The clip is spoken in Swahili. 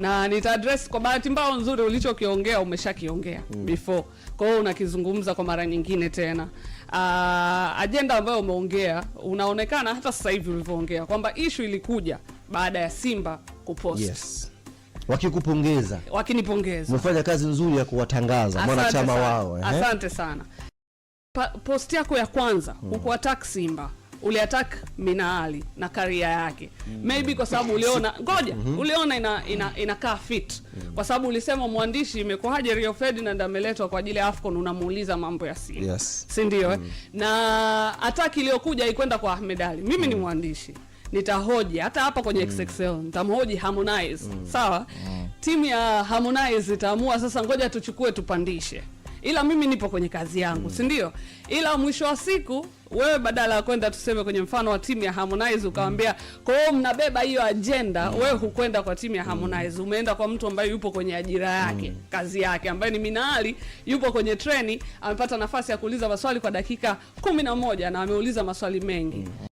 Na nita address kwa bahati mbaya nzuri ulichokiongea umeshakiongea before. Kwa hiyo unakizungumza kwa mara nyingine tena. Agenda ambayo umeongea unaonekana hata sasa hivi ulivyoongea kwamba issue ilikuja baada ya Simba kupost. Yes. Wakikupongeza. Wakinipongeza. Umefanya kazi nzuri ya kuwatangaza mwanachama wao. Asante sana. Post yako ya kwanza ukuattack Simba. Uliattack Minali na career yake. Maybe kwa sababu uliona uliona inakaa fit. Kwa sababu ulisema mwandishi imekuaje Rio Ferdinand ameletwa kwa ajili ya AFCON unamuuliza mambo ya Simba. Yes. Si ndio? Na attack iliyokuja ikwenda kwa Ahmed Ali. Mimi ni mwandishi. Nitahoji hata hapa kwenye XXL nitamhoji Harmonize. Sawa? Timu ya Harmonize itaamua sasa ngoja tuchukue tupandishe. Ila mimi nipo kwenye kazi yangu, si ndio? Ila mwisho wa siku wewe badala ya kwenda tuseme kwenye mfano wa timu ya Harmonize ukamwambia kwa hiyo mnabeba hiyo agenda, wewe hukwenda kwa timu ya Harmonize, umeenda kwa mtu ambaye yupo kwenye ajira yake, kazi yake, ambaye ni Minali, yupo kwenye treni, amepata nafasi ya kuuliza maswali kwa dakika 11 na ameuliza maswali mengi.